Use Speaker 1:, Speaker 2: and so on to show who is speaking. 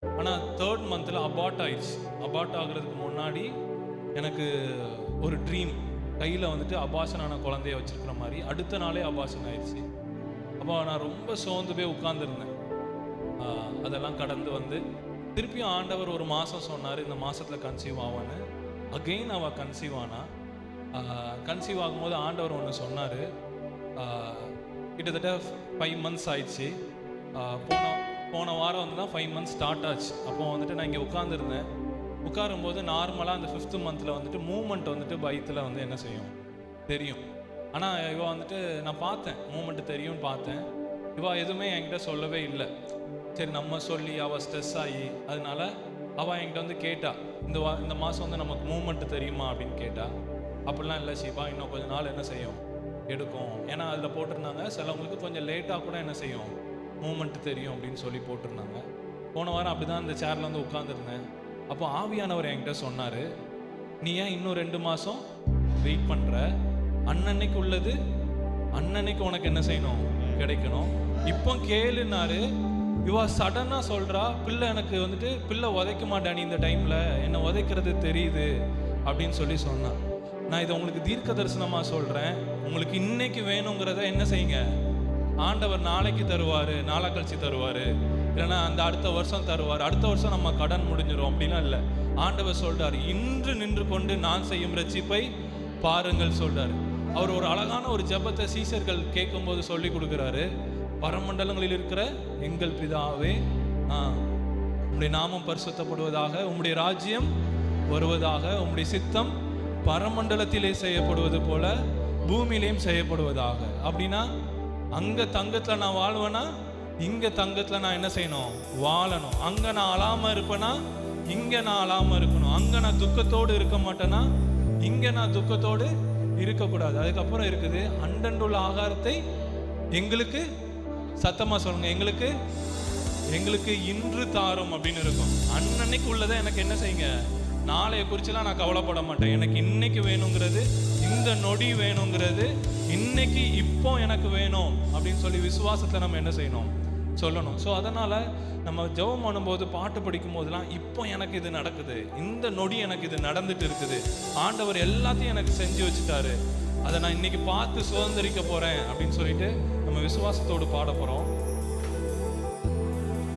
Speaker 1: ஆனால் 3rd மந்தில் abort ஆயிடுச்சு. அபார்ட் ஆகுறதுக்கு முன்னாடி எனக்கு ஒரு ட்ரீம், கையில் வந்துட்டு அபார்ஷனான குழந்தைய வச்சுருக்கிற மாதிரி. அடுத்த நாளே அபார்ஷன் ஆயிடுச்சு. அப்போ நான் ரொம்ப சோர்ந்து போய் உட்காந்துருந்தேன். அதெல்லாம் கடந்து வந்து திருப்பியும் ஆண்டவர் ஒரு மாதம் சொன்னார், இந்த மாதத்தில் கன்சீவ் ஆவான்னு. அகெயின் அவள் கன்சீவ் ஆனா. கன்சீவ் ஆகும்போது ஆண்டவர் ஒன்று சொன்னார். கிட்டத்தட்ட 5 மந்த்ஸ் ஆயிடுச்சு. போன வாரம் வந்து தான் 5 மந்த்ஸ் ஸ்டார்ட் ஆச்சு. அப்போ வந்துட்டு நான் இங்கே உட்காந்துருந்தேன். உட்காரும்போது நார்மலாக அந்த 5th மந்தில் வந்துட்டு மூமெண்ட் வந்துட்டு பயத்தில் வந்து என்ன செய்யும் தெரியும். ஆனால் இவ வந்துட்டு நான் பார்த்தேன், மூமெண்ட் தெரியும்னு பார்த்தேன். இவ எதுவுமே என்கிட்ட சொல்லவே இல்லை. சரி நம்ம சொல்லி அவள் ஸ்ட்ரெஸ் ஆகி, அதனால அவள் என்கிட்ட வந்து கேட்டா, இந்த மாதம் வந்து நமக்கு மூமெண்ட் தெரியுமா அப்படின்னு கேட்டா. அப்படிலாம் இல்லை ஷீபா, இன்னும் கொஞ்சம் நாள் என்ன செய்யும் எடுக்கும். ஏன்னா அதில் போட்டிருந்தாங்க சிலவங்களுக்கு கொஞ்சம் லேட்டாக கூட என்ன செய்யும் மூமெண்ட் தெரியும் அப்படின்னு சொல்லி போட்டிருந்தாங்க. போன வாரம் அப்படி தான் இந்த சேரில் வந்து உட்காந்துருந்தேன். அப்போ ஆவியானவர் என்கிட்ட சொன்னார், நீ ஏன் இன்னும் 2 மாதம் வெயிட் பண்ணுற? அன்னன்னைக்கு உள்ளது அன்னன்னைக்கு உனக்கு என்ன செய்யணும் கிடைக்கணும். இப்போ கேளுன்னாரு. இவா சடனாக சொல்கிறா, பிள்ளை எனக்கு வந்துட்டு பிள்ளை உதைக்க மாட்டானி, இந்த டைமில் என்னை உதைக்கிறது தெரியுது அப்படின்னு சொல்லி சொன்னான். நான் இதை உங்களுக்கு தீர்க்க தரிசனமாக சொல்கிறேன். உங்களுக்கு இன்னைக்கு வேணுங்கிறத என்ன செய்யுங்க, ஆண்டவர் நாளைக்கு தருவார், நாளை கழிச்சு தருவார், இல்லைன்னா அந்த அடுத்த வருஷம் தருவார். அடுத்த வருஷம் நம்ம கடன் முடிஞ்சிடும் அப்படின்னா இல்லை. ஆண்டவர் சொல்கிறார், இன்று நின்று கொண்டு நான் செய்யும் ரட்சிப்பை பாருங்கள் சொல்கிறார். அவர் ஒரு அழகான ஒரு ஜெபத்தை சீஷர்கள் கேட்கும்போது சொல்லி கொடுக்குறாரு. பரமண்டலங்களில் இருக்கிற எங்கள் பிதாவே, உம்முடைய நாமம் பரிசுத்தப்படுவதாக, உம்முடைய ராஜ்யம் வருவதாக, உம்முடைய சித்தம் பரமண்டலத்திலே செய்யப்படுவது போல பூமியிலையும் செய்யப்படுவதாக. அப்படின்னா அங்கே தங்கத்தில் நான் வாழ்வேன்னா இங்கே தங்கத்தில் நான் என்ன செய்யணும், வாழணும். அங்கே நான் அழாமல் இருப்பேன்னா இங்கே நான் அழாமல் இருக்கணும். அங்கே நான் துக்கத்தோடு இருக்க மாட்டேன்னா இங்கே நான் துக்கத்தோடு இருக்கக்கூடாது. அதுக்கப்புறம் இருக்குது, அண்டண்டுள்ள ஆகாரத்தை எங்களுக்கு, சத்தமாக சொல்லுங்க, எங்களுக்கு இன்று தாரும் அப்படின்னு இருக்கும். அன்னன்னைக்கு உள்ளதை எனக்கு என்ன செய்யுங்க, நாளைய குறிச்செல்லாம் நான் கவலைப்பட மாட்டேன். எனக்கு இன்னைக்கு வேணுங்கிறது, இந்த நொடி வேணுங்கிறது இன்னைக்கு இப்போ எனக்கு வேணும் அப்படின்னு சொல்லி விசுவாசத்தை நம்ம என்ன செய்யணும் சொல்லணும். ஸோ அதனால் நம்ம ஜெபம் பண்ணும்போது, பாட்டு படிக்கும் போதெல்லாம், இப்போ எனக்கு இது நடக்குது, இந்த நொடி எனக்கு இது நடந்துட்டு இருக்குது, ஆண்டவர் எல்லாத்தையும் எனக்கு செஞ்சு வச்சுட்டாரு, அதை நான் இன்னைக்கு பார்த்து சுதந்திரிக்க போகிறேன் அப்படின்னு சொல்லிட்டு நம்ம விசுவாசத்தோடு பாட போகிறோம்.